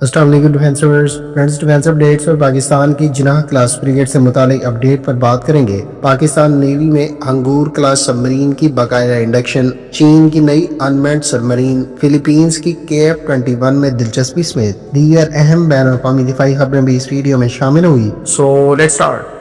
السلام علیکم defence updates اور پاکستان کی جناح کلاس فریگیٹ سے متعلق اپڈیٹ پر بات کریں گے۔ پاکستان نیوی میں ہنگور کلاس سب مرین کی باقاعدہ انڈکشن، چین کی نئی انمینڈ سب مرین، فلپینز کی KF-21 میں دلچسپی سمیت دیگر اہم بین الاقوامی دفاعی خبریں بھی اس ویڈیو میں شامل ہوئی۔ So let's start.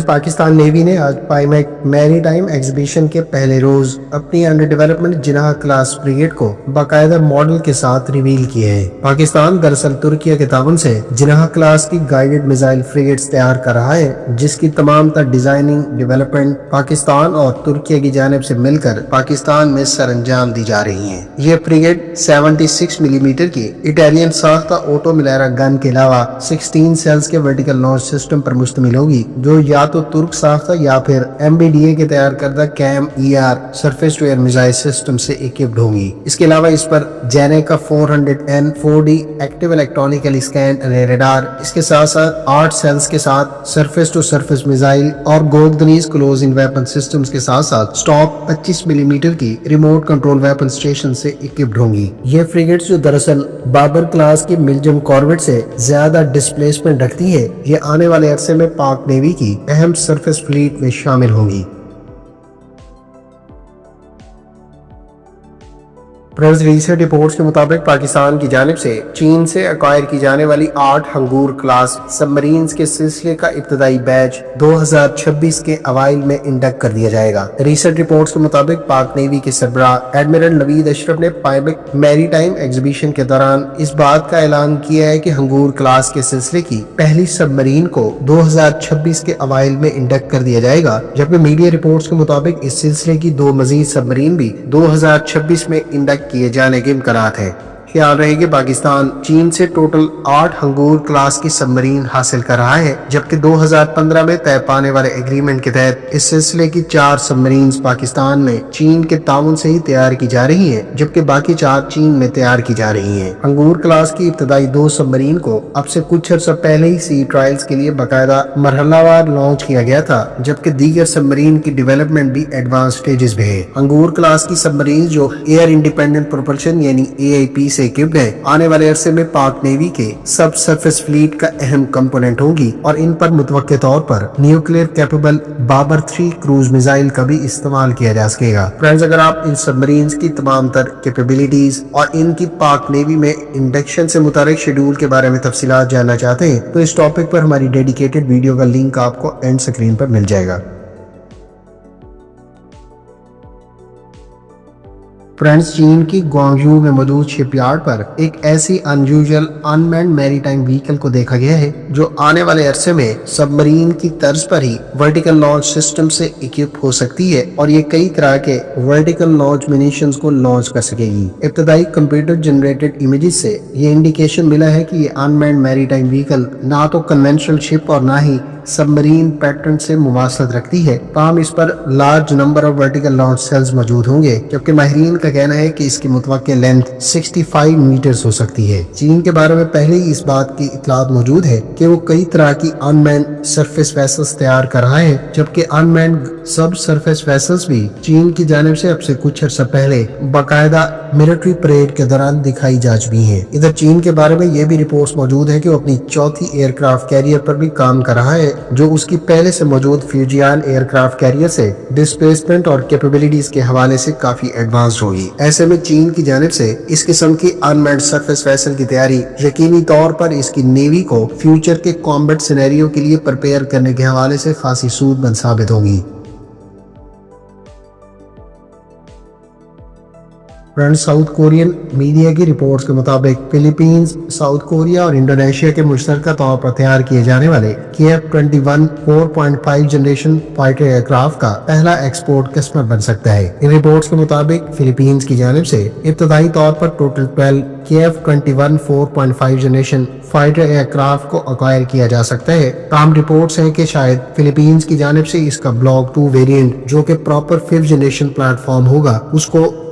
Pakistan navy نے آج پائمیک میری ٹائم ایگزیبیشن کے پہلے روز اپنی انڈر ڈیولپمنٹ جناح کلاس فریگیٹ کو باقاعدہ ماڈل کے ساتھ ریویل کیے ہیں۔ پاکستان دراصل ترکیہ کے تعاون سے جناح کلاس کی گائیڈڈ میزائل فریگیٹس تیار کر رہا ہے، جس کی تمام تر ڈیزائننگ ڈیولپمنٹ پاکستان اور ترکیہ کی جانب سے مل کر پاکستان میں سر انجام دی جا رہی ہیں۔ یہ فریگیٹ 76 ملی میٹر کی اٹالین ساختہ آٹو ملیرا گن کے علاوہ 16 سیلز کے ورٹیکل لانچ سسٹم پر مشتمل ہوگی، جو یا تو ترک ساختہ یا پھر MBDA کے تیار کردہ CAMM surface to air missile system سے ایکپڈ ہوگی۔ اس کے علاوہ اس پر جینیکا 400N 4D ایکٹیو الیکٹرونیکلی اسکینڈ ریڈار، اس کے ساتھ ساتھ 8 سیلز کے ساتھ سرفیس ٹو سرفیس میزائل اور گولدنیز کلوز ان ویپن سسٹمز کے ساتھ ساتھ سٹاک 25 ملی میٹر کی ریموٹ کنٹرول ویپن اسٹیشن سے ایکپڈ ہوں گی۔ یہ فریگیٹس جو دراصل بابر کلاس کی ملجم کارویٹ سے زیادہ ڈسپلیسمنٹ رکھتی ہے، یہ آنے والے عرصے میں پاک نیوی کی اہم سرفیس فلیٹ میں شامل ہوں گی۔ ریسنٹ رپورٹس کے مطابق پاکستان کی جانب سے چین سے ایکوائر کی جانے والی 8 ہنگور کلاس سب مرینز کے سلسلے کا ابتدائی بیچ 2026 کے اوائل میں انڈکٹ کر دیا جائے گا۔ ریسنٹ رپورٹس کے مطابق پاک نیوی کے سربراہ ایڈمرل نوید اشرف نے پائمیک میری ٹائم ایگزیبیشن کے دوران اس بات کا اعلان کیا ہے کہ ہنگور کلاس کے سلسلے کی پہلی سب مرین کو 2026 کے اوائل میں انڈکٹ کر دیا جائے گا، جبکہ میڈیا رپورٹس کے مطابق اس سلسلے کی 2 مزید سب مرین بھی 2026 میں انڈکٹ کیے جانے کے امکانات ہیں۔ خیال رہے کہ پاکستان چین سے ٹوٹل 8 ہنگور کلاس کی سب مرین حاصل کر رہا ہے، جبکہ 2015 میں طے پانے والے ایگریمنٹ کے تحت اس سلسلے کی 4 سب مرینز پاکستان میں چین کے تعاون سے ہی تیار کی جا رہی ہیں، جبکہ باقی 4 چین میں تیار کی جا رہی ہیں۔ ہنگور کلاس کی ابتدائی 2 سب مرین کو اب سے کچھ عرصہ پہلے ہی سی ٹرائلز کے لیے باقاعدہ مرحلہ وار لانچ کیا گیا تھا، جبکہ دیگر سب مرین کی ڈیولپمنٹ بھی ایڈوانس سٹیجز میں ہے۔ ہنگور کلاس کی سب مرینز جو ایئر انڈیپینڈنٹ پروپلشن یعنی AIP سے ایکپڈ ہے، آنے والے عرصے میں پاک نیوی کے سب سرفیس فلیٹ کا اہم کمپوننٹ ہوگی اور ان پر متوقع طور پر nuclear capable Babar 3 cruise missile کا بھی استعمال کیا جا سکے گا۔ فرینڈز، اگر آپ ان سب مرینز کی تمام تر کیپیبلٹیز اور ان کی پاک نیوی میں انڈکشن سے متعلق شیڈول کے بارے میں تفصیلات جاننا چاہتے ہیں تو اس ٹاپک پر ہماری ڈیڈیکیٹڈ ویڈیو کا لنک آپ کو اینڈ سکرین پر مل جائے گا۔ فرینڈز، چین کی گوانگژو میں موجود شپ یارڈ پر ایک ایسی انیوژل انمینڈ میری ٹائم وہیکل کو دیکھا گیا ہے جو آنے والے عرصے میں سب مرین کی طرز پر ہی ورٹیکل لانچ سسٹم سے ایکپ ہو سکتی ہے اور یہ کئی طرح کے ورٹیکل لانچ منیشنز کو لانچ کر سکے گی۔ ابتدائی کمپیوٹر جنریٹڈ امیجز سے یہ انڈیکیشن ملا ہے کہ یہ انمینڈ میری ٹائم وہیکل نہ تو کنونشنل شپ اور نہ ہی سب مرین پیٹرن سے مماثلت رکھتی ہے، تاہم اس پر large number of vertical launch cells موجود ہوں گے، جبکہ ماہرین کا کہنا ہے کہ اس کی متوقع لینتھ 65 میٹرز ہو سکتی ہے۔ چین کے بارے میں پہلے ہی اس بات کی اطلاعات موجود ہے کہ وہ کئی طرح کی انمینڈ سرفیس ویسلز تیار کر رہا ہے، جبکہ انمینڈ سب سرفیس ویسلز بھی چین کی جانب سے اب سے کچھ عرصہ پہلے باقاعدہ ملٹری پریڈ کے دوران دکھائی جا چکی ہیں۔ ادھر چین کے بارے میں یہ بھی رپورٹس موجود ہے کہ وہ اپنی چوتھی ایئر کرافٹ کیریئر پر بھی کام کر رہا ہے، جو اس کی پہلے سے موجود فیوجیان ایئر کرافٹ کیریئر سے ڈسپلیسمنٹ اور کیپیبلٹیز کے حوالے سے کافی ایڈوانسڈ ہوگی۔ ایسے میں چین کی جانب سے اس قسم کی انمینڈ سرفیس ویسل کی تیاری یقینی طور پر اس کی نیوی کو فیوچر کے کامبیٹ سینیریو کے لیے پریپیئر کرنے کے حوالے سے خاصی سود مند ثابت ہوگی۔ ساؤتھ کورین میڈیا کی رپورٹس کے مطابق فلپینز، ساؤتھ کوریا اور انڈونیشیا کے مشترکہ طور پر تیار کیے جانے والے KF-21 4.5 generation fighter year craft کا پہلا ایکسپورٹ کسٹمر بن سکتا ہے۔ ان رپورٹس کے مطابق فلپینز کی جانب سے ابتدائی طور پر total 12 KF-21 4.5 generation fighter aircraft کو ایکوائر کیا جا سکتا ہے، تاہم رپورٹس ہیں کہ شاید فلپینز کی جانب سے اس کا بلاک 2 ویریئنٹ جو کہ proper 5th generation plate form ہوگا، اس کو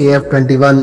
KF-21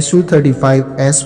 Su-35S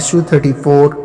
Su-34